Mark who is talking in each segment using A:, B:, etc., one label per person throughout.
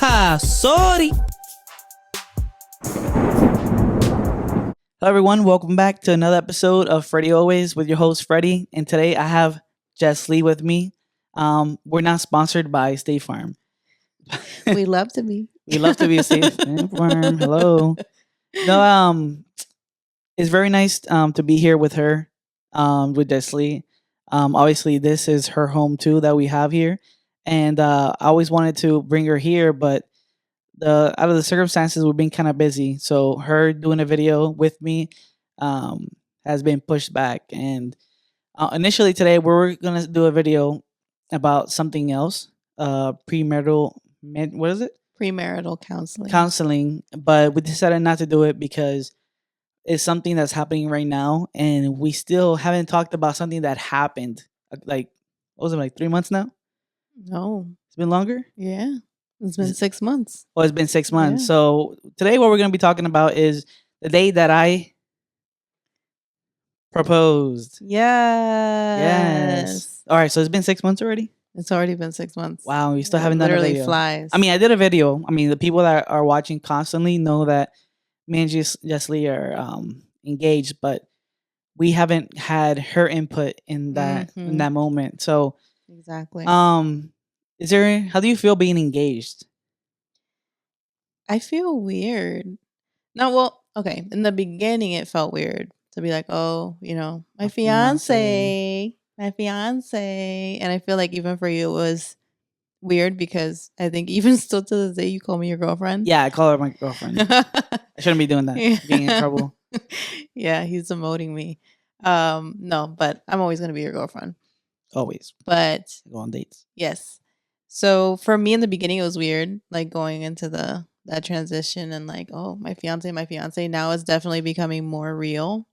A: Sorry. Hello, everyone. Welcome back to another episode of Freddy Always with your host, Freddy. And today I have Jess Lee with me. We're not sponsored by State Farm.
B: We love to be.
A: We love to be a State Farm. Hello. No, it's very nice to be here with her, with Jess Lee. Obviously, this is her home too that we have here. And I always wanted to bring her here, but out of the circumstances, we've been kind of busy. So her doing a video with me has been pushed back. And initially today, we were gonna do a video about something else, premarital, what is it?
B: Premarital counseling.
A: Counseling. But we decided not to do it because it's something that's happening right now, and we still haven't talked about something that happened. Like, what was it, like 3 months now?
B: No.
A: It's been longer?
B: Yeah. It's been 6 months.
A: Well, it's been 6 months.
B: Yeah.
A: So today what we're going to be talking about is the day that I proposed.
B: Yes.
A: All right, so it's been 6 months already?
B: It's already been 6 months.
A: Wow, we still haven't done a
B: literally
A: video.
B: Flies.
A: I mean, I did a video. I mean, the people that are watching constantly know that me and Jess Lee are engaged, but we haven't had her input in that moment. So
B: exactly.
A: how do you feel being engaged?
B: I feel weird. No, well, okay. In the beginning, it felt weird to be like, oh, my fiance. And I feel like even for you, it was weird because I think even still to this day, you call me your girlfriend.
A: Yeah, I call her my girlfriend. I shouldn't be doing that.
B: Yeah.
A: Being in trouble.
B: Yeah, he's demoting me. No, but I'm always going to be your girlfriend.
A: Always.
B: But
A: go on dates.
B: Yes. So for me in the beginning, it was weird, like going into that transition and like, oh, my fiance. Now it's definitely becoming more real.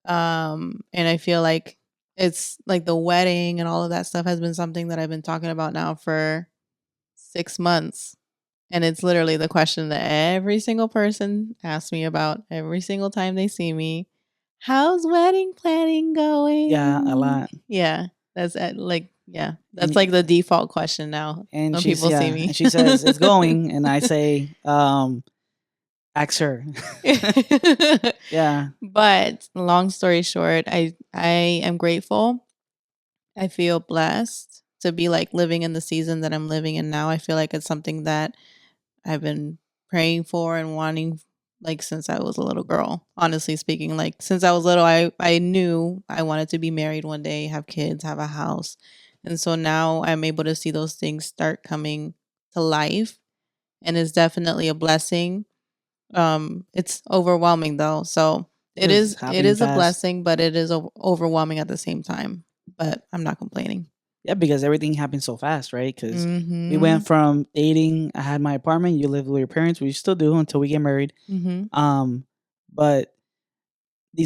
B: And I feel like it's like the wedding and all of that stuff has been something that I've been talking about now for 6 months. And it's literally the question that every single person asks me about every single time they see me. How's wedding planning going?
A: Yeah, a lot.
B: Yeah, that's like the default question now.
A: And
B: when people see me,
A: and she says it's going, and I say, ask her. Yeah.
B: But long story short, I am grateful. I feel blessed to be like living in the season that I'm living in now. I feel like it's something that I've been praying for and wanting like since I was a little girl. Honestly speaking, like since I was little, I knew I wanted to be married one day, have kids, have a house. And so now I'm able to see those things start coming to life. And it's definitely a blessing. It's overwhelming though. So it is a blessing, but it is overwhelming at the same time. But I'm not complaining.
A: Yeah, because everything happened so fast, right? Because we went from dating. I had my apartment. You lived with your parents. We still do until we get married. But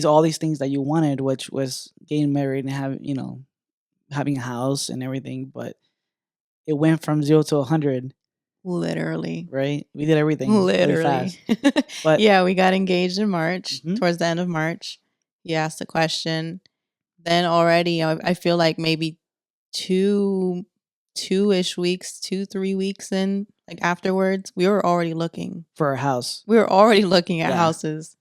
A: all these things that you wanted, which was getting married and having a house and everything, but it went from 0 to 100.
B: Literally.
A: Right? We did everything
B: literally
A: really fast. But
B: yeah, we got engaged in March, towards the end of March. He asked the question. Then already, I feel like maybe 2-3 weeks in, like afterwards, we were already looking
A: for a house.
B: We were already looking at houses.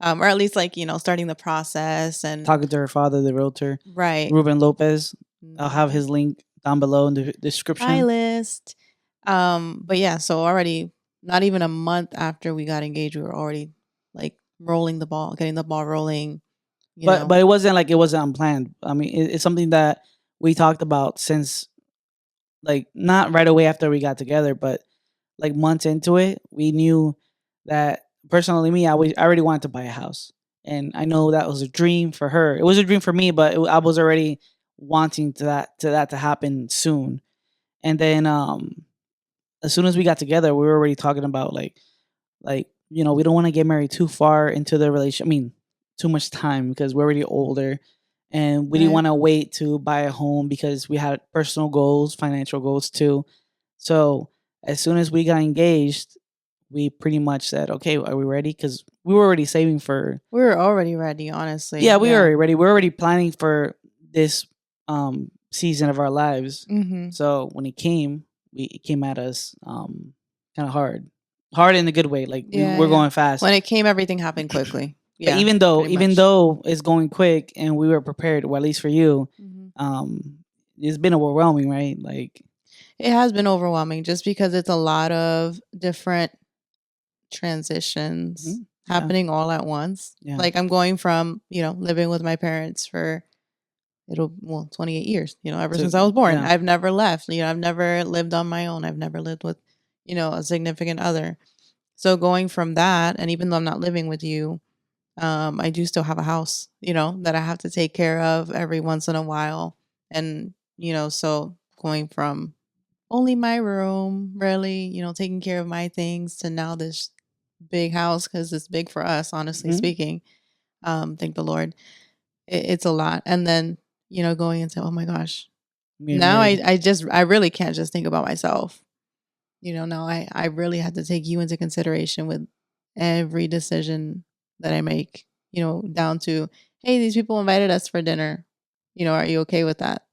B: Or at least like, starting the process and
A: talking to her father, the realtor.
B: Right.
A: Ruben Lopez. I'll have his link down below in the description.
B: My list. But yeah, so already not even a month after we got engaged, we were already like getting the ball rolling.
A: But it wasn't like it wasn't unplanned. I mean, it's something that we talked about since, like, not right away after we got together, but like months into it. We knew that personally, me, I already wanted to buy a house, and I know that was a dream for her. It was a dream for me, but I was already wanting that to happen soon. And then as soon as we got together, we were already talking about like we don't want to get married too far into the relationship. I mean, too much time because we're already older, and we didn't want to wait to buy a home because we had personal goals, financial goals too. So as soon as we got engaged, we pretty much said, okay, are we ready? Because we were already saving for...
B: We were already ready, honestly.
A: Yeah, we were already ready. We were already planning for this season of our lives.
B: Mm-hmm.
A: So when it came at us kind of hard. Hard in a good way. Like
B: Yeah,
A: we're
B: yeah.
A: going fast.
B: When it came, everything happened quickly.
A: But
B: Yeah,
A: even though
B: pretty
A: even
B: much.
A: though it's going quick and we were prepared, well, at least for you,
B: Mhm.
A: um, it's been overwhelming, right? Like,
B: It has been overwhelming just because it's a lot of different transitions
A: mhm, yeah,
B: happening all at once.
A: yeah,
B: Like I'm going from, living with my parents for 28 years, ever
A: so
B: since I was born.
A: yeah,
B: I've never left, I've never lived on my own. I've never lived with, a significant other. So going from that, and even though I'm not living with you, I do still have a house, that I have to take care of every once in a while. And, so going from only my room, really, taking care of my things to now this big house because it's big for us, honestly
A: mhm,
B: speaking. Thank the Lord. It's a lot. And then, going into, oh my gosh,
A: being
B: now
A: married.
B: I really can't just think about myself. Now I really have to take you into consideration with every decision that I make, down to, hey, these people invited us for dinner. Are you okay with that?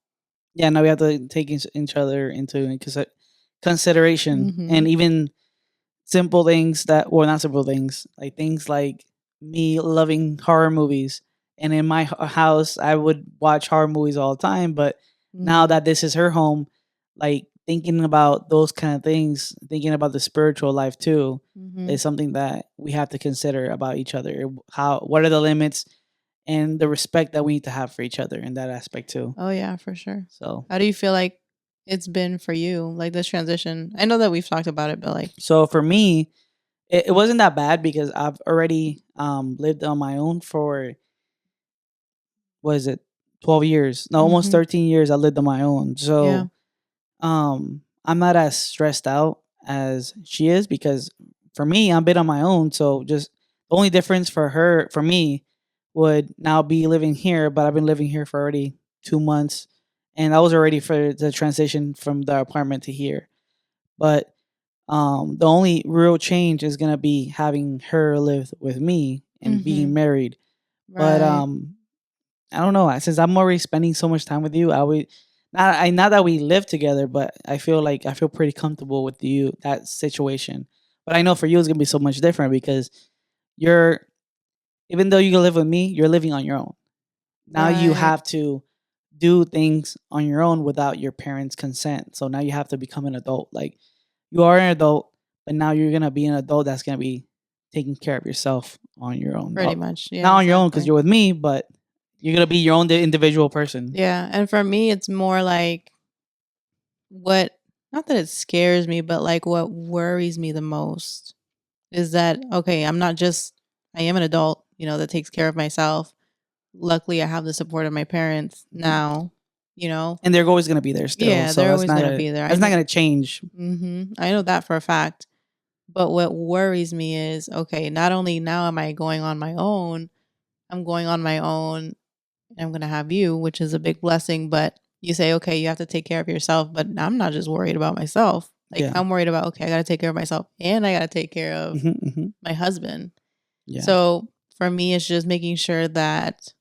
A: Yeah, now we have to take each other into consideration,
B: Mm-hmm.
A: and even simple things that, well, not simple things, like things like me loving horror movies. And in my house, I would watch horror movies all the time. But now
B: Mm-hmm.
A: that this is her home, like thinking about those kind of things, thinking about the spiritual life too,
B: Mm-hmm.
A: is something that we have to consider about each other. What are the limits and the respect that we need to have for each other in that aspect too.
B: Oh yeah, for sure.
A: So,
B: How do you feel like it's been for you, like this transition? I know that we've talked about it, but like,
A: so for me, it wasn't that bad because I've already lived on my own for, what is it, 12 years, no, almost
B: mm-hmm.
A: 13 years I lived on my own.
B: Yeah.
A: So I'm not as stressed out as she is, because for me, I've been on my own. So just the only difference for me would now be living here, but I've been living here for already 2 months, and I was already for the transition from the apartment to here. But the only real change is gonna be having her live with me and
B: Mm-hmm.
A: being married. But
B: Right.
A: I don't know. Since I'm already spending so much time with you, I would not that we live together, but I feel pretty comfortable with you, that situation. But I know for you it's gonna be so much different because you're, even though you can live with me, you're living on your own. Now you
B: Right.
A: have to do things on your own without your parents' consent. So now you have to become an adult. Like, you are an adult, but now you're gonna be an adult that's gonna be taking care of yourself on your own.
B: Pretty much. Yeah,
A: Not on your own because
B: exactly.
A: you're with me, but you're gonna be your own individual person.
B: Yeah. And for me, it's more like what, not that it scares me, but like what worries me the most is that, okay, I am an adult, that takes care of myself. Luckily, I have the support of my parents
A: Mhm.
B: now, you know.
A: And they're always gonna be there still.
B: Yeah,
A: So
B: they're always going to be there. I
A: that's not
B: know.
A: gonna change.
B: I know that for a fact. But what worries me is, okay, not only now am I going on my own, I'm going on my own. I'm going to have you, which is a big blessing. But you say, okay, you have to take care of yourself. But I'm not just worried about myself. Like,
A: Yeah.
B: I'm worried about, okay, I got to take care of myself and I got to take care of
A: Hmm, hmm.
B: my husband.
A: Yeah.
B: So for me, it's just making sure that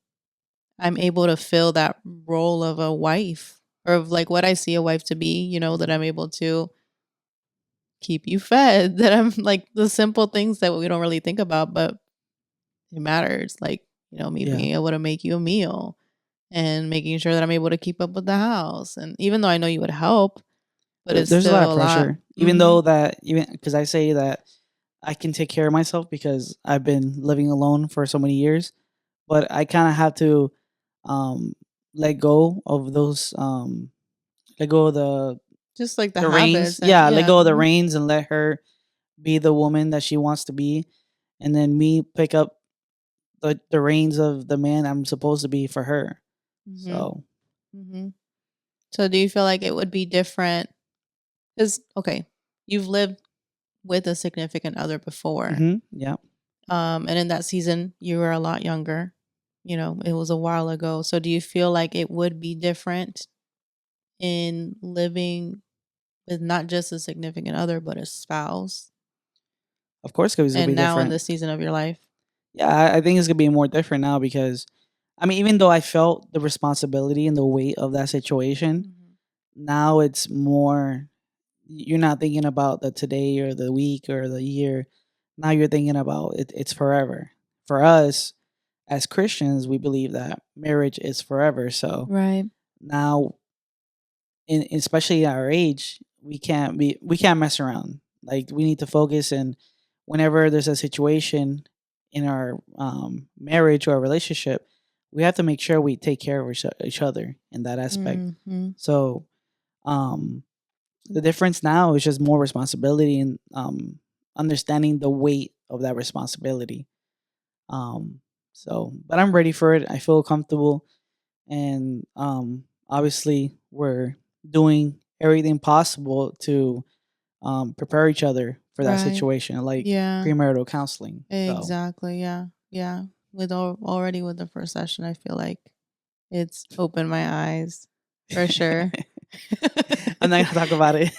B: I'm able to fill that role of a wife or of like what I see a wife to be, that I'm able to keep you fed, that I'm like the simple things that we don't really think about, but it matters. Like, me
A: Yeah.
B: being able to make you a meal and making sure that I'm able to keep up with the house. And even though I know you would help, but it's
A: There's a lot of
B: still a lot.
A: pressure. Even because I say that I can take care of myself because I've been living alone for so many years, but I kind of have to um let go of those let go of
B: Just like the
A: the reins.
B: habits and
A: Yeah, let
B: yeah.
A: go of the reins and let her be the woman that she wants to be, and then me pick up the reins of the man I'm supposed to be for her.
B: hmm
A: So,
B: hmm So do you feel like it would be different? Because, okay, you've lived with a significant other before.
A: yeah.
B: And in that season, you were a lot younger. It was a while ago. So do you feel like it would be different in living with not just a significant other, but a spouse?
A: Of course, it's gonna
B: And
A: be
B: now in
A: different.
B: this season of your life?
A: Yeah, I think it's gonna be more different now because, I mean, even though I felt the responsibility and the weight of that situation,
B: Mhm.
A: now it's more you're not thinking about the today or the week or the year. Now you're thinking about it, it's forever. For us as Christians, we believe that marriage is forever. So
B: Right.
A: now, especially at our age, we can't mess around. Like we need to focus, and whenever there's a situation in our marriage or relationship, we have to make sure we take care of each other in that aspect.
B: Mhm.
A: So um, the difference now is just more responsibility and understanding the weight of that responsibility. Um, but I'm ready for it. I feel comfortable, and obviously we're doing everything possible to prepare each other for that
B: Right.
A: situation, like
B: Yeah.
A: premarital counseling. So
B: Exactly. Yeah. Yeah. With already with the first session, I feel like it's opened my eyes for sure.
A: I'm not gonna talk about it.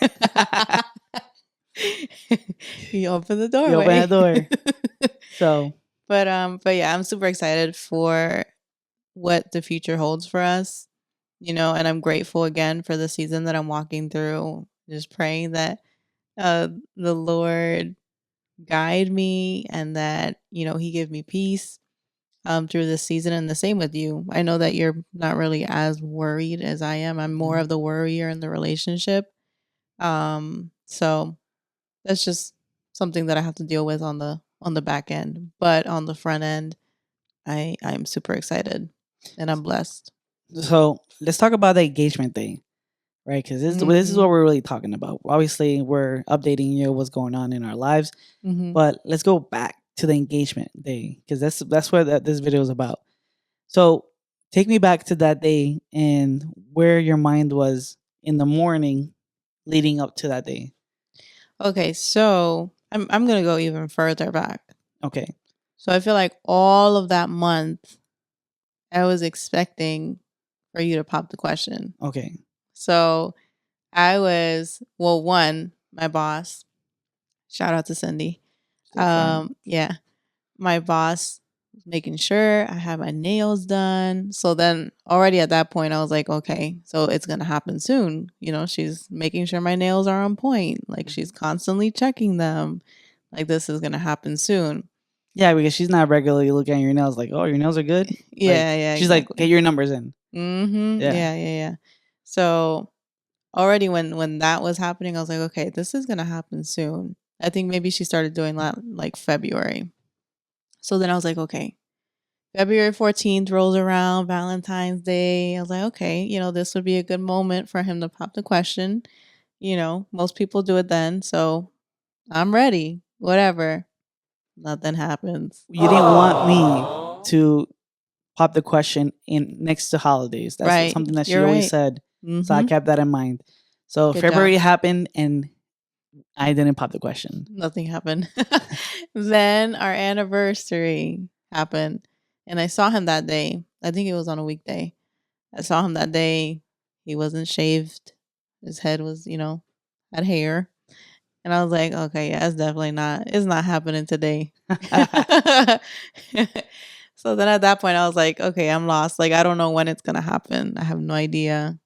B: You open the
A: You open that
B: doorway.
A: door. So
B: But yeah, I'm super excited for what the future holds for us, and I'm grateful again for the season that I'm walking through. Just praying that the Lord guide me and that, he give me peace through this season, and the same with you. I know that you're not really as worried as I am. I'm more
A: mhm.
B: of the worrier in the relationship. So that's just something that I have to deal with on the back end. But on the front end, I'm super excited and I'm blessed.
A: So let's talk about the engagement thing, right? Because this is what
B: Mhm.
A: we're really talking about. Obviously, we're updating you what's going on in our lives,
B: Mhm.
A: but let's go back to the engagement day because that's what this video is about. So take me back to that day and where your mind was in the morning leading up to that day.
B: Okay, so I'm gonna go even further back.
A: Okay.
B: So I feel like all of that month, I was expecting for you to pop the question.
A: Okay.
B: So I was, well, one, my boss, shout out to Cindy.
A: Still friend.
B: Yeah, my boss was making sure I had my nails done. So then already at that point, I was like, okay, so it's gonna happen soon. She's making sure my nails are on point. Like she's
A: Mhm.
B: constantly checking them. Like this is gonna happen soon.
A: Yeah, because she's not regularly looking at your nails like, oh, your nails are good. Like
B: Yeah, yeah,
A: she's like, get
B: exactly.
A: your numbers in.
B: Mm-hmm.
A: Yeah.
B: Yeah, yeah, yeah. So already when that was happening, I was like, okay, this is gonna happen soon. I think maybe she started doing that like February. So then I was like, okay, February 14th rolls around, Valentine's Day. I was like, okay, this would be a good moment for him to pop the question. Most people do it then. So I'm ready. Whatever. Nothing happens.
A: You didn't want me to pop the question in next to holidays. That's
B: Right.
A: something that she
B: You're
A: always
B: right.
A: said. So I
B: Mm-hmm.
A: kept that in mind. So
B: Good job.
A: February happened and I didn't pop the question.
B: Nothing happened. Then our anniversary happened. And I saw him that day. I think it was on a weekday. I saw him that day. He wasn't shaved. His head was, had hair. And I was like, okay, yeah, it's not happening today. So then at that point, I was like, okay, I'm lost. Like, I don't know when it's going to happen. I have no idea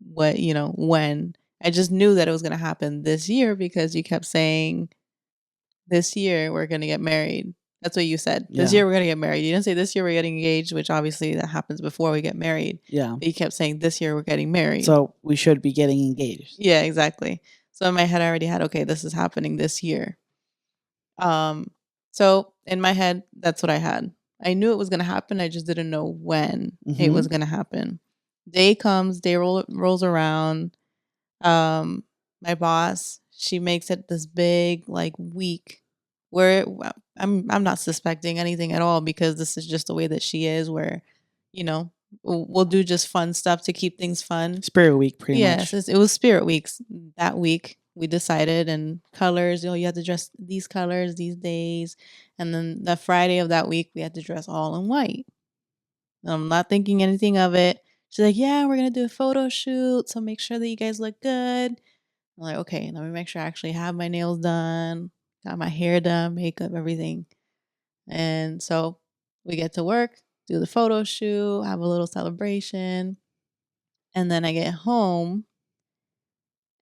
B: when. I just knew that it was going to happen this year because you kept saying, this year we're going to get married. That's what you said. This
A: Yeah.
B: year we're going to get married. You didn't say this year we're getting engaged, which obviously that happens before we get married.
A: Yeah.
B: But you kept saying this year we're getting married.
A: So we should be getting engaged.
B: Yeah, exactly. So in my head, I already had, okay, this is happening this year. So in my head, that's what I had. I knew it was gonna happen. I just didn't know when it
A: Mm-hmm.
B: was gonna happen. Day comes, rolls around. My boss, she makes it this big like week where I'm not suspecting anything at all because this is just the way that she is. Where, you know, we'll do just fun stuff to keep things fun.
A: Spirit week, pretty
B: Yes,
A: much.
B: it was Spirit Weeks. That week we decided, and colors, you had to dress these colors these days. And then the Friday of that week, we had to dress all in white. I'm not thinking anything of it. She's like, yeah, we're going to do a photo shoot. So make sure that you guys look good. I'm like, okay, let me make sure I actually have my nails done, got my hair done, makeup, everything. And so we get to work, do the photo shoot, have a little celebration. And then I get home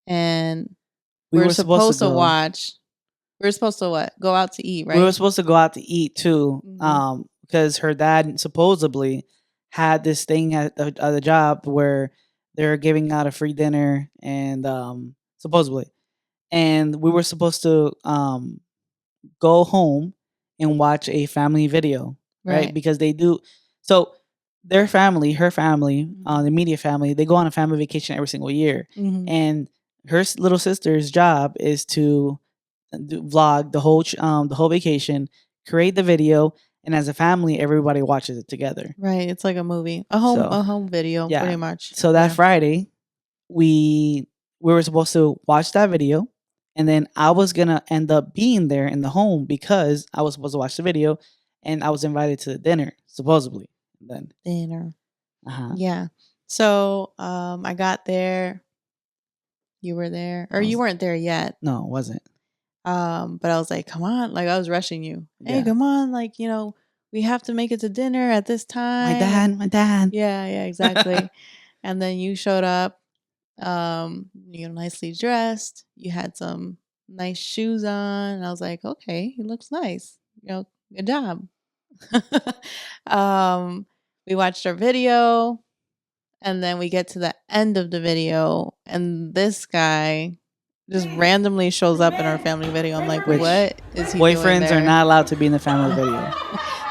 B: and
A: we were supposed to
B: supposed to
A: go.
B: watch. We were supposed to what? Go out to eat,
A: We were
B: right?
A: supposed to go out to eat too,
B: Mhm.
A: because her dad supposedly had this thing at the job where they're giving out a free dinner, and supposedly, and we were supposed to go home and watch a family video, right?
B: Right.
A: Because they do so. Their family, her family, the
B: Mhm.
A: media family, they go on a family vacation every single year,
B: Mhm.
A: and her little sister's job is to vlog the whole vacation, create the video, and as a family, everybody watches it together.
B: Right. It's like a movie,
A: So
B: a home video,
A: yeah,
B: pretty much.
A: so that
B: Yeah.
A: Friday we were supposed to watch that video, and then I was gonna end up being there in the home because I was supposed to watch the video, and I was invited to the dinner supposedly. Then
B: Dinner.
A: uh huh,
B: Yeah. So, I got there. You were there, or
A: I
B: you
A: was
B: weren't there yet.
A: no, it wasn't.
B: But I was like, "Come on!" Like I was rushing you. Hey,
A: Yeah,
B: come on! Like we have to make it to dinner at this time, and
A: my dad.
B: yeah, exactly. And then you showed up, nicely dressed. You had some nice shoes on, and I was like, "Okay, he looks nice. Good job." um, we watched our video, and then we get to the end of the video, and this guy just randomly shows up in our family video. I'm like,
A: Which
B: what is he doing
A: boyfriends are
B: there?
A: not allowed to be in the family video.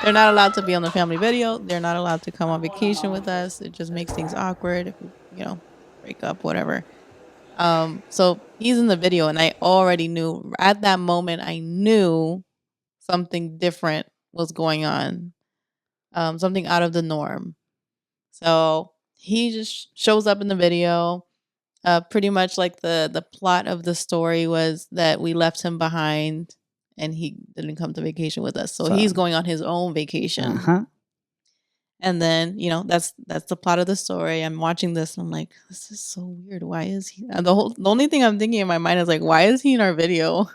B: They're not allowed to be on the family video. They're not allowed to come on vacation with us. It just makes things awkward if we, break up, whatever. So he's in the video, and I already knew at that moment, I knew something different was going on, something out of the norm. So he just shows up in the video. Pretty much like the plot of the story was that we left him behind and he didn't come to vacation with us. So
A: So
B: he's going on his own
A: uh
B: vacation.
A: huh.
B: And then, that's the plot of the story. I'm watching this and I'm like, this is so weird. Why is he and the only thing I'm thinking in my mind is like, why is he in our video?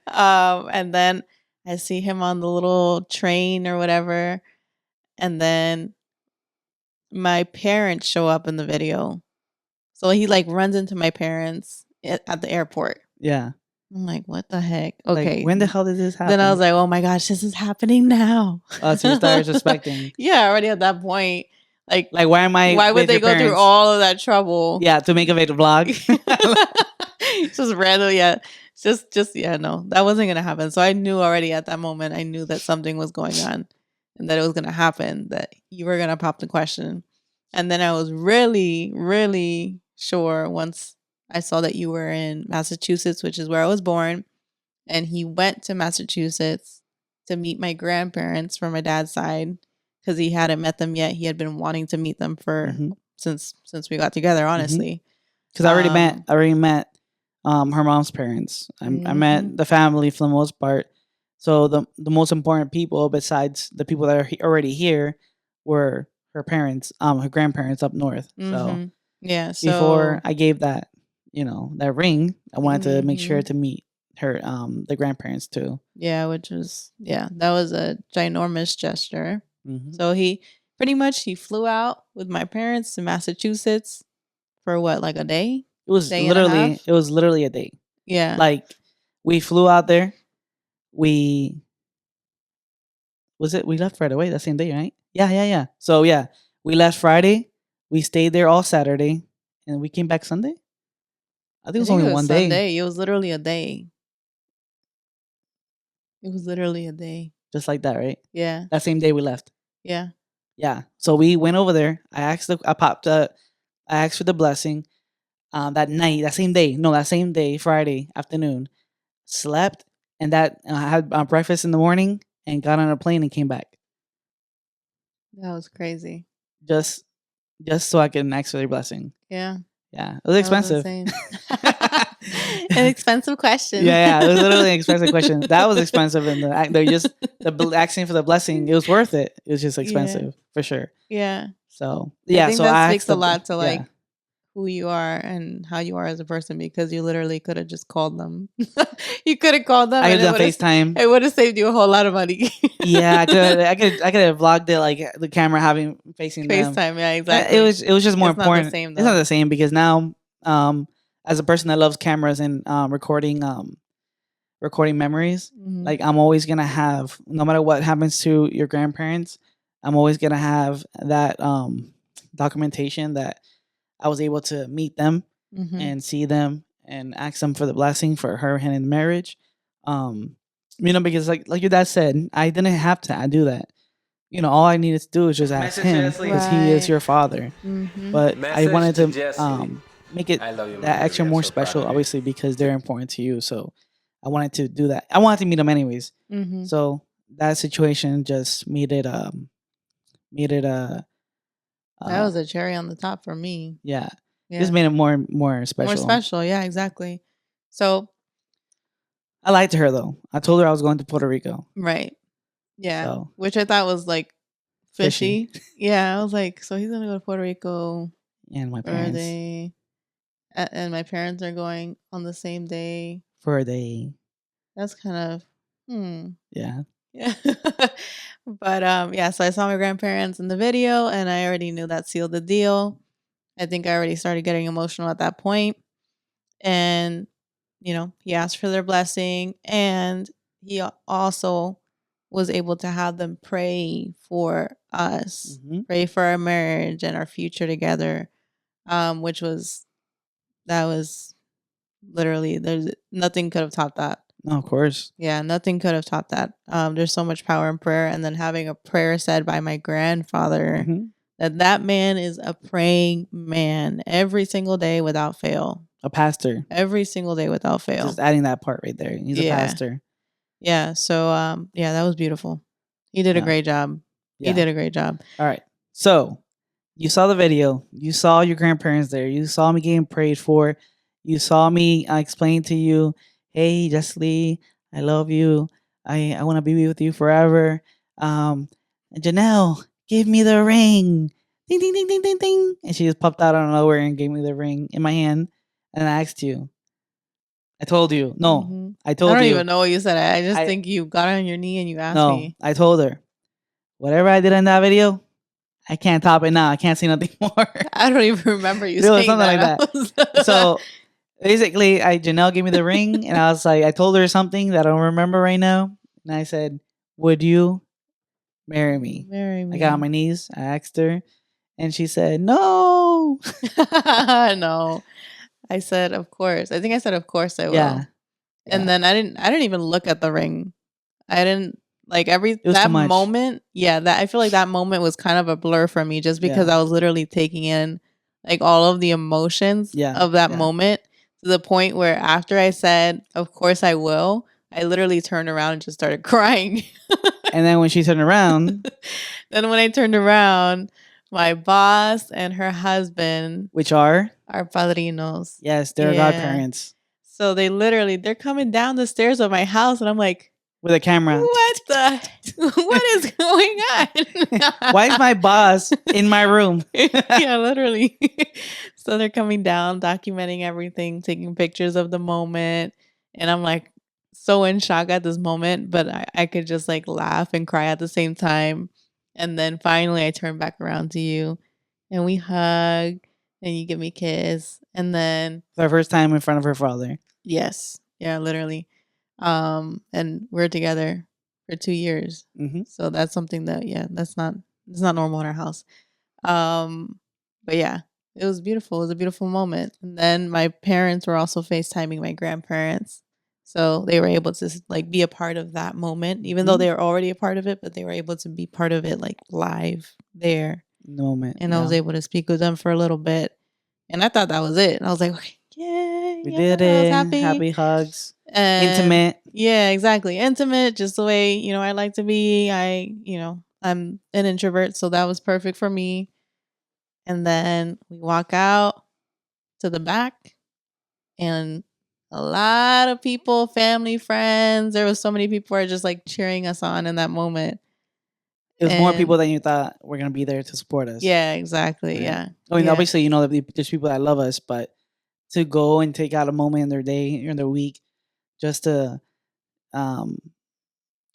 B: And then I see him on the little train or whatever. And then my parents show up in the video. So he like runs into my parents at the airport.
A: Yeah.
B: I'm like, what the heck?
A: Like,
B: Okay.
A: when the hell did this happen?
B: Then I was like, oh my gosh, this is happening now.
A: Oh, so you started suspecting.
B: Yeah, already at that point. Like,
A: why am I?
B: why would
A: with
B: they
A: your
B: go through
A: parents?
B: all of that trouble?
A: Yeah, to make a video vlog.
B: Just random, yeah. Just yeah, no, that wasn't gonna happen. So I knew already at that moment, I knew that something was going on and that it was gonna happen, that you were gonna pop the question. And then I was really, really sure once I saw that you were in Massachusetts, which is where I was born, and he went to Massachusetts to meet my grandparents from my dad's side because he hadn't met them yet. He had been wanting to meet them for
A: Mhm.
B: since we got together, honestly.
A: Because I already met her mom's parents. I
B: Mhm.
A: met the family for the most part. So the most important people besides the people that are already here were her parents, her grandparents up north. So
B: Mhm. Yeah,
A: before
B: so
A: I gave that, that ring, I wanted to make sure
B: mhm.
A: to meet her, the grandparents too.
B: Yeah, that was a ginormous gesture.
A: Hmm.
B: So he pretty much he flew out with my parents to Massachusetts for what, like a day? Day and a half?
A: It was literally a day.
B: Yeah.
A: Like, we flew out there. We we left right away that same day, right? Yeah. So yeah, we left Friday. We stayed there all Saturday, and we came back Sunday. I think it
B: I
A: was
B: think
A: only
B: it was
A: one day,
B: Sunday. It was literally a day. It was literally a day.
A: just like that, right?
B: Yeah.
A: That same day we left.
B: Yeah.
A: Yeah. So we went over there. I popped up. I asked for the blessing. That night, that same day, no, that same day, Friday afternoon, slept, and I had breakfast in the morning and got on a plane and came back.
B: That was crazy.
A: Just just so I can ask for their blessing.
B: Yeah.
A: Yeah, it was
B: That was
A: expensive.
B: insane. An expensive question.
A: Yeah, it was literally an expensive question. That was expensive, and asking for the blessing, it was worth it. It was just
B: Yeah.
A: expensive for sure.
B: Yeah.
A: So
B: I
A: yeah,
B: think
A: so
B: that
A: I
B: speaks
A: asked
B: a lot to
A: yeah.
B: who you are and how you are as a person, because you literally could have just called them. You could have called them
A: I
B: and
A: could have done FaceTime.
B: it would have saved you a whole lot of money.
A: Yeah, I could have vlogged it, like the camera facing them.
B: FaceTime, yeah, exactly.
A: It was just more
B: It's not the
A: important.
B: same
A: It's not
B: though.
A: the same because now as a person that loves cameras and recording memories,
B: Mhm.
A: like I'm always gonna have, no matter what happens to your grandparents, I'm always gonna have that documentation that I was able to meet them
B: Mhm.
A: and see them and ask them for the blessing for her hand in marriage. Um, because like your dad said, I didn't have to do that. All I needed to do is just ask him because he is
B: Right.
A: your father.
B: Mhm.
A: But I wanted to
C: Jessie.
A: make it
C: I love you, my
A: that extra
C: baby. I'm
A: more
C: so proud
A: special,
C: of you.
A: obviously because they're important to you. So I wanted to do that. I wanted to meet them anyways.
B: Mhm.
A: So that situation just made it
B: That
A: uh
B: was a cherry on the top for me.
A: yeah, just
B: Yeah.
A: made it more
B: More
A: special.
B: special. Yeah, exactly. So,
A: I lied to her though. I told her I was going to Puerto Rico.
B: right. Yeah.
A: So
B: Which I thought was like
A: fishy.
B: fishy. Yeah, I was like, so he's going to go to Puerto Rico.
A: And my
B: Are
A: parents
B: they and my parents are going on the same day.
A: for a day.
B: That's kind of
A: Yeah.
B: yeah. But yeah, so I saw my grandparents in the video and I already knew that sealed the deal. I think I already started getting emotional at that point. And he asked for their blessing and he also was able to have them pray for us,
A: Hmm.
B: pray for our marriage and our future together. Which was that was literally there's nothing could have topped that.
A: No, of course.
B: Yeah, nothing could have topped that. There's so much power in prayer, and then having a prayer said by my grandfather.
A: Hmm.
B: That man is a praying man every single day without fail.
A: A pastor.
B: Every single day without fail.
A: Just adding that part right there. He's a
B: Yeah,
A: pastor.
B: yeah. So yeah, that was beautiful. He did a
A: Yeah.
B: great job. He
A: Yeah.
B: did a great job.
A: All right. So you saw the video. You saw your grandparents there. You saw me getting prayed for. You saw me explain to you, hey, Jessie, I love you. I want to be with you forever. Janelle, give me the ring. Ding, ding, ding, ding, ding, ding. And she just popped out of nowhere and gave me the ring in my hand. And I asked you. I told you. No,
B: Mhm.
A: I
B: I
A: told
B: don't
A: you.
B: even know what you said. I just
A: I
B: think you got on your knee and you asked
A: No,
B: me.
A: I told her. Whatever I did in that video, I can't top it now. I can't say nothing more.
B: I don't even remember you
A: It was
B: saying
A: something like
B: that.
A: that. So basically, Janelle gave me the ring, and I was like, I told her something that I don't remember right now, and I said, "Would you marry me?"
B: Marry
A: I got on
B: me.
A: my knees. I asked her, and she said, "No."
B: No. I said, "Of course." I think I said, "Of course I will."
A: Yeah,
B: And
A: yeah.
B: then I didn't even look at the ring. I didn't like
A: It was too
B: that
A: much.
B: moment. Yeah, that I feel like that moment was kind of a blur for me just because
A: Yeah,
B: I was literally taking in like all of the emotions
A: yeah,
B: of that
A: yeah.
B: moment to the point where after I said, "Of course I will," I literally turned around and just started crying.
A: And then when she turned around,
B: Then when I turned around, my boss and her husband
A: which are
B: are padrinos.
A: yes, they're
B: Yeah.
A: godparents
B: So they're coming down the stairs of my house and I'm like,
A: with a camera.
B: what the what is going on?
A: Why is my boss in my room?
B: Yeah, literally. So they're coming down, documenting everything, taking pictures of the moment. And I'm like so in shock at this moment, but I could just like laugh and cry at the same time. And then finally I turn back around to you and we hug and you give me a kiss. And then
A: For the first time in front of her father.
B: yes, yeah, literally. And we're together for 2 years.
A: Hmm.
B: So that's something that yeah, it's not normal in our house. Um, but yeah, it was beautiful. It was a beautiful moment. And then my parents were also FaceTiming my grandparents. So they were able to like be a part of that moment, even though
A: Hmm.
B: they were already a part of it, but they were able to be part of it like live there.
A: In the moment,
B: And I was
A: yeah.
B: able to speak with them for a little bit. And I thought that was it. And I was like, okay, yeah,
A: We
B: yeah,
A: did
B: I was
A: it.
B: happy.
A: Happy hugs.
B: And
A: Intimate.
B: yeah, exactly. Intimate, just the way, I like to be. I'm an introvert, so that was perfect for me. And then we walk out to the back and a lot of people, family, friends, there was so many people who are just like cheering us on in that moment.
A: It was more people
B: And
A: than you thought were gonna be there to support us.
B: yeah, exactly.
A: Right.
B: Yeah.
A: I mean,
B: Yeah.
A: obviously, that there's people that love us, but to go and take out a moment in their day, in their week, just to um,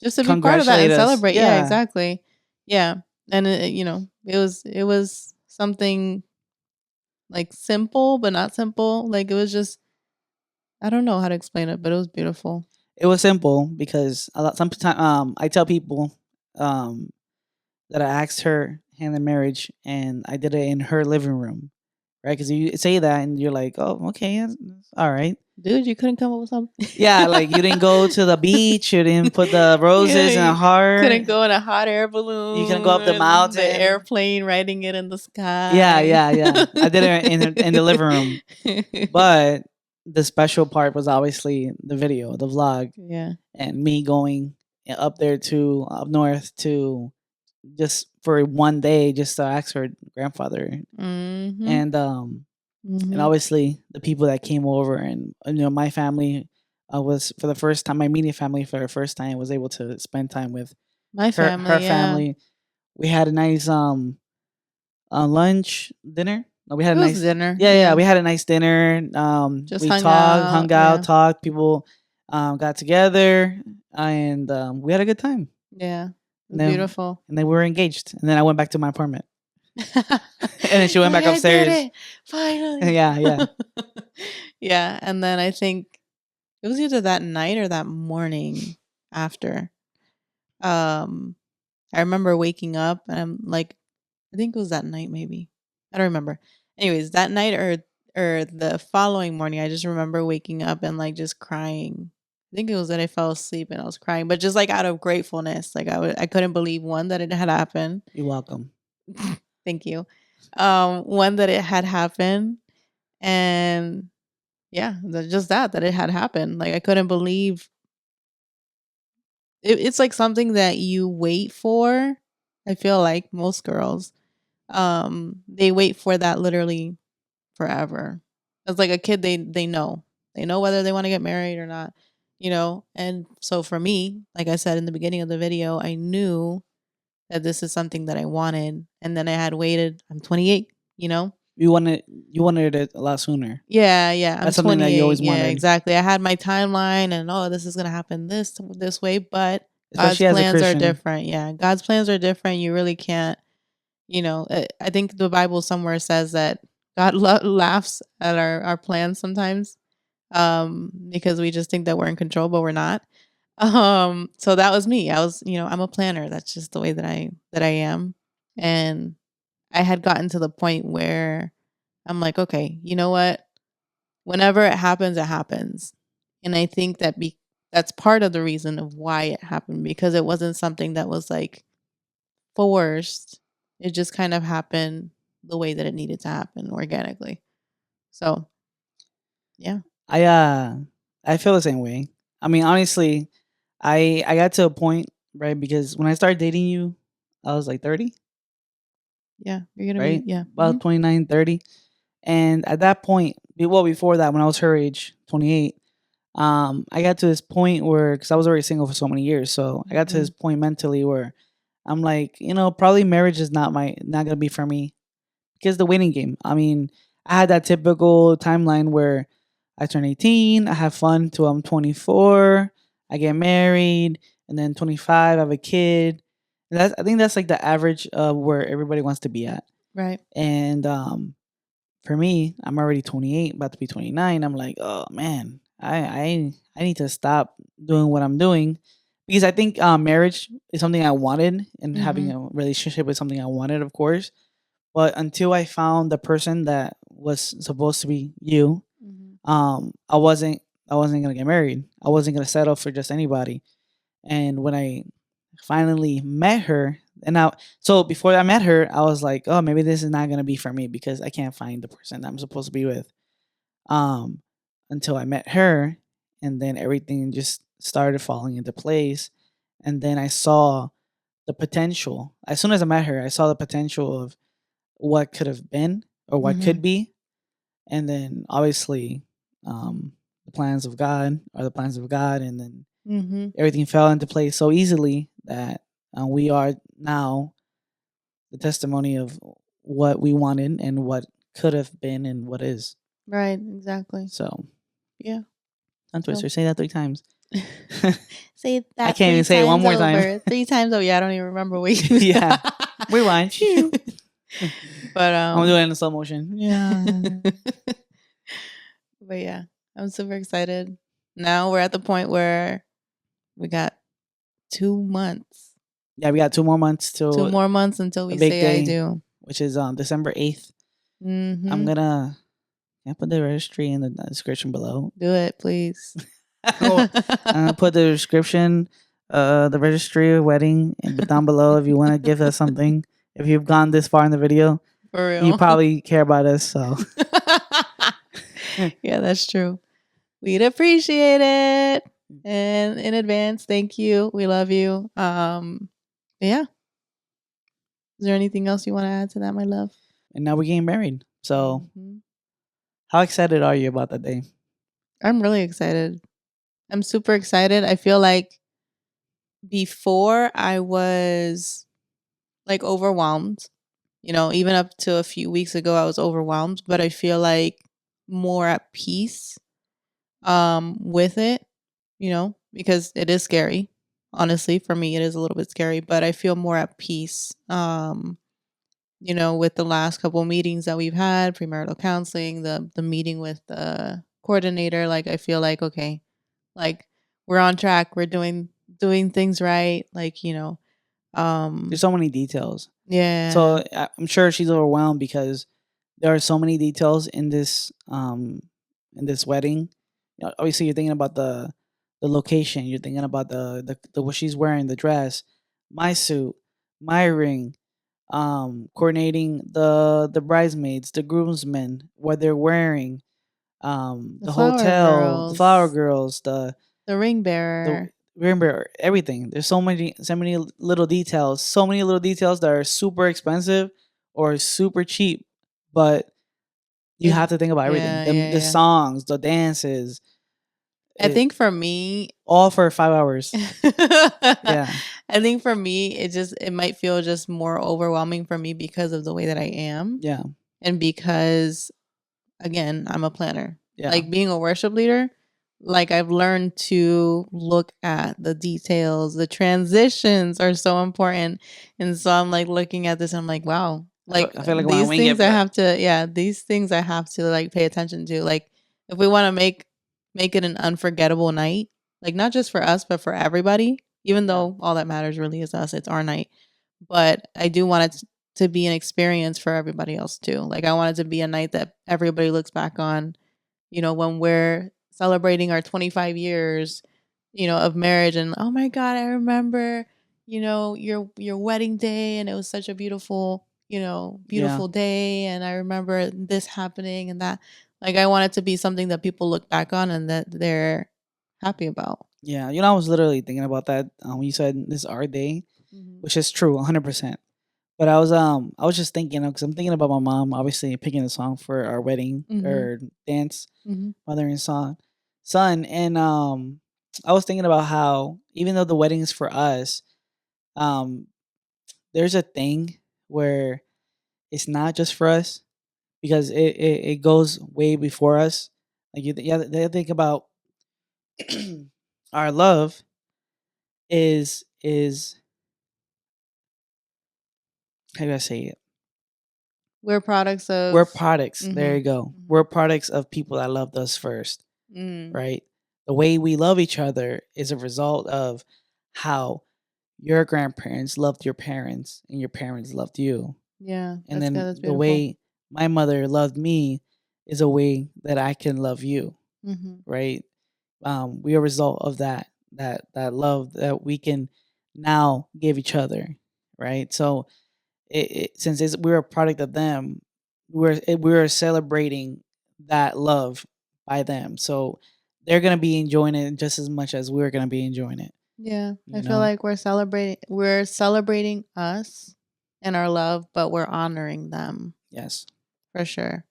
B: Just to be part of that
A: congratulate
B: and
A: us.
B: celebrate. Yeah,
A: Yeah.
B: exactly. Yeah. And it was something like simple, but not simple. Like it was just, I don't know how to explain it, but it was beautiful.
A: It was simple because a lot sometimes I tell people um that I asked her hand in marriage and I did it in her living room, right? Because you say that and you're like, oh, okay, that's all right.
B: Dude, you couldn't come up with something.
A: Yeah, like you didn't go to the beach, you didn't put the
B: Yeah,
A: roses in a
B: you
A: heart,
B: couldn't go in a hot air
A: you couldn't go up
B: balloon
A: the
B: and the
A: mountain.
B: airplane riding it in the
A: Yeah,
B: sky.
A: yeah, yeah. I did it in the living room, but the special part was obviously the video, the vlog,
B: Yeah.
A: and me going up there to up north to just for one day just to ask her grandfather
B: Mhm.
A: and and
B: Mhm.
A: obviously the people that came over and my family was for the first time, my immediate family for the first time was able to spend time with
B: My
A: her
B: family, yeah.
A: family. We had a nice lunch dinner. No, we had
B: It
A: a
B: was
A: nice
B: dinner,
A: yeah,
B: yeah.
A: we had a nice dinner.
B: Just
A: We
B: hung
A: talked,
B: out,
A: hung out,
B: yeah.
A: talked. People got together, and we had a good time.
B: Yeah. It
A: And
B: was
A: then
B: beautiful.
A: we were engaged. And then I went back to my apartment, and then she went
B: Like
A: back
B: I did
A: upstairs.
B: it finally.
A: Yeah, yeah.
B: Yeah, and then I think it was either that night or that morning after. Um, I remember waking up and I'm like, I think it was that night maybe. I don't remember. Anyways, that night or the following morning, I just remember waking up and like just crying. I think it was that I fell asleep and I was crying, but just like out of gratefulness. Like I couldn't believe one that it had happened.
A: You're welcome.
B: Thank you. One that it had happened, and yeah, just that it had happened. Like I couldn't believe it's like something that you wait for. I feel like most girls, they wait for that literally forever. It's like a kid, they know whether they want to get married or not, you know. And so for me, like I said in the beginning of the video, I knew that this is something that I wanted, and then I had waited. I'm 28, you know.
A: You wanted it a lot sooner.
B: Yeah, yeah. I'm
A: That's something that you
B: 28.
A: always
B: Yeah,
A: wanted,
B: exactly. I had my timeline and oh, this is going to happen this way, but God's
A: especially as a
B: plans are
A: Christian.
B: different. Yeah. God's plans are different. You really can't, I think the Bible somewhere says that God laughs at our plans sometimes because we just think that we're in control, but we're not. So that was me. I was, I'm a planner. That's just the way that I am. And I had gotten to the point where I'm like, okay, you know what? Whenever it happens, it happens. And I think that's part of the reason of why it happened because it wasn't something that was like forced. It just kind of happened the way that it needed to happen organically. So, yeah.
A: I I feel the same way. I mean, honestly, I got to a point, right? Because when I started dating you, I was like 30,
B: Yeah, you're going to be
A: right?
B: yeah.
A: About 29, 30. And at that point, well, before that, when I was her age, 28, I got to this point where, because I was already single for so many years, so I got to this
B: Mhm.
A: point mentally where I'm like, probably marriage is not gonna be for me because the waiting game. I mean, I had that typical timeline where I turn 18, I have fun till I'm 24, I get married, and then 25, I have a kid. And I think that's like the average of where everybody wants to be at.
B: Right.
A: And for me, I'm already 28, about to be 29. I'm like, oh man, I need to stop doing what I'm doing because I think marriage is something I wanted, and having
B: Mhm.
A: a relationship is something I wanted, of course. But until I found the person that was supposed to be you,
B: Mhm.
A: I wasn't gonna get married. I wasn't gonna settle for just anybody. And when I finally met her, and now, so before I met her, I was like, oh, maybe this is not gonna be for me because I can't find the person I'm supposed to be with. Um, until I met her, and then everything just started falling into place. And then I saw the potential. As soon as I met her, I saw the potential of what could have been or what
B: Mhm.
A: could be. And then obviously, the plans of God are the plans of God, and then
B: Mhm.
A: everything fell into place so easily that we are now the testimony of what we wanted and what could have been and what is.
B: Right, exactly.
A: So,
B: Yeah.
A: tongue
B: So
A: twister, say that 3 times.
B: say
A: I
B: that
A: can't
B: three
A: even say it one
B: times
A: more time.
B: over. 3 times over. Yeah, I don't even remember what you
A: Yeah. Rewind. Shoo.
B: But
A: I'm doing it in slow motion. Yeah.
B: but yeah, I'm super excited. Now we're at the point where we got 2 months.
A: Yeah, we got 2 more months
B: 2
A: till
B: more months until
A: the
B: we
A: big
B: say I
A: day,
B: do.
A: which is December 8th. I'm
B: Mhm.
A: gonna put the registry in the description below.
B: Do it, please.
A: I'm gonna put the description, the registry wedding down below if you want to give us something. If you've gone this far in the video,
B: For
A: you
B: real.
A: probably care about us. So
B: Yeah, that's true. We'd appreciate it. And in advance, thank you. We love you. Yeah. Is there anything else you want to add to that, my love?
A: and now we're getting married. So
B: Mhm.
A: how excited are you about that day?
B: I'm really excited. I'm super excited. I feel like before I was like overwhelmed. You know, even up to a few weeks ago I was overwhelmed, but I feel like more at peace with it, you know, because it is scary. Honestly, for me it is a little bit scary, but I feel more at peace. You know, with the last couple meetings that we've had, premarital counseling, the meeting with the coordinator, like I feel like okay, like we're on track, we're doing things right, like, you know.
A: There's so many details.
B: Yeah.
A: So I'm sure she's overwhelmed because there are so many details in this wedding. You know, obviously, you're thinking about the location. You're thinking about the what she's wearing, the dress, my suit, my ring, coordinating the bridesmaids, the groomsmen, what they're wearing,
B: The
A: the
B: flower
A: hotel, the flower
B: girls,
A: girls,
B: the ring
A: the
B: bearer.
A: remember everything. There's so many little details that are super expensive or super cheap, but you
B: Is
A: have to think about everything.
B: yeah,
A: The
B: yeah,
A: songs, the dances,
B: I
A: it,
B: think for me
A: all for 5 hours. Yeah,
B: I think for me it might feel just more overwhelming for me because of the way that I am
A: yeah,
B: and because again, I'm a planner.
A: yeah.
B: Like being a worship leader, like I've learned to look at the details. The transitions are so important. And so I'm like looking at this and I'm like, wow. Like
A: I feel like I want to
B: these
A: wing it,
B: things I
A: but
B: have to these things I have to like pay attention to. Like if we want to make it an unforgettable night, like not just for us, but for everybody, even
A: yeah,
B: though all that matters really is us, it's our night. But I do want it to be an experience for everybody else too. Like I want it to be a night that everybody looks back on, you know, when we're celebrating our 25 years, you know, of marriage and oh my god, I remember, you know, your wedding day and it was such a beautiful, you know,
A: yeah,
B: beautiful day and I remember this happening and that. Like I want it to be something that people look back on and that they're happy about.
A: yeah. You know, I was literally thinking about that when you said this is our day,
B: Mhm.
A: which is true, 100%. But I was just thinking because I'm thinking about my mom, obviously picking a song for our wedding
B: Mhm.
A: or dance,
B: Mhm.
A: mother and son, and I was thinking about how even though the wedding is for us, um, there's a thing where it's not just for us because it goes way before us. Like you think about our love is how do I say it?
B: We're products
A: We're
B: of
A: products. There you
B: mhm.
A: go.
B: Mhm.
A: We're products of people that loved us first,
B: Mm.
A: right? The way we love each other is a result of how your grandparents loved your parents and your parents loved you.
B: Yeah,
A: And
B: that's good.
A: then
B: That's
A: the
B: beautiful.
A: way my mother loved me is a way that I can love you,
B: Mhm.
A: right? We are a result of that love that we can now give each other, right? So since we're a product of them, we're celebrating that love by them. So they're gonna be enjoying it just as much as we're gonna be enjoying it.
B: Yeah, I
A: You
B: feel
A: know?
B: like we're celebrating us and our love, but we're honoring them
A: Yes.
B: for sure.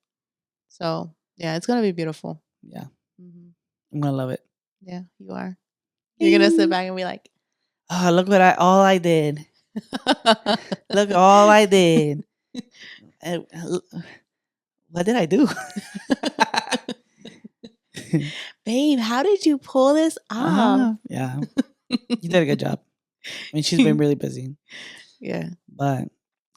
B: So, yeah, it's going to be beautiful.
A: Yeah.
B: Mhm.
A: I'm gonna love it.
B: Yeah, you are. You're going to sit
A: Bing.
B: back and be like,
A: Oh, look what I did. Look all I did. What did I do?
B: "Babe, how did you pull this off?"
A: Yeah. You did a good job. I mean, she's been really busy,
B: Yeah.
A: but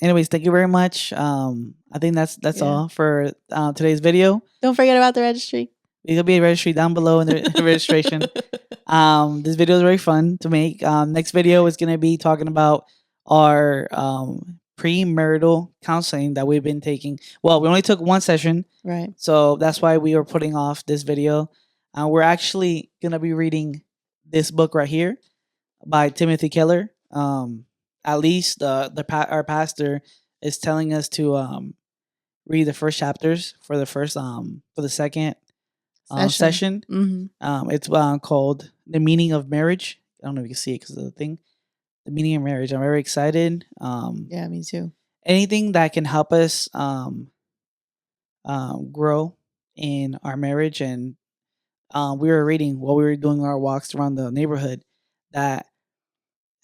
A: anyways, thank you very much. I think that's
B: Yeah.
A: all for today's video.
B: Don't forget about the registry.
A: There'll be a registry down below in the registration. This video is very fun to make. Next video is gonna be talking about our premarital counseling that we've been taking. Well, we only took one session,
B: Right.
A: so that's why we were putting off this video. We're actually gonna be reading this book right here by Timothy Keller. At least our pastor is telling us to read the first chapters for the second session. It's called "The Meaning of Marriage." I don't know if you can see it because of the thing. The meaning of marriage. I'm very excited.
B: Yeah, me too.
A: Anything that can help us grow in our marriage, and we were reading while we were doing our walks around the neighborhood that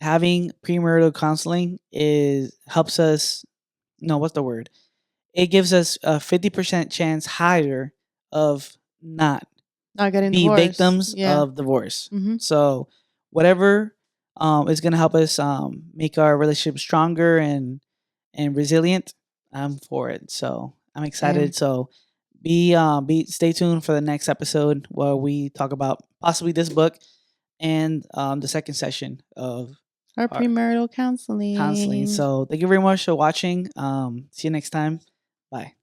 A: having premarital counseling is helps us. No, what's the word? It gives us a 50% chance higher of not
B: Not getting
A: be
B: divorced.
A: victims
B: Yeah.
A: of divorce.
B: Mm-hmm.
A: So whatever is going to help us make our relationship stronger and resilient, I'm for it. So I'm excited. So be stay tuned for the next episode where we talk about possibly this book and the second session of
B: Our
A: our
B: premarital
A: counseling.
B: counseling.
A: So thank you very much for watching. See you next time. Bye.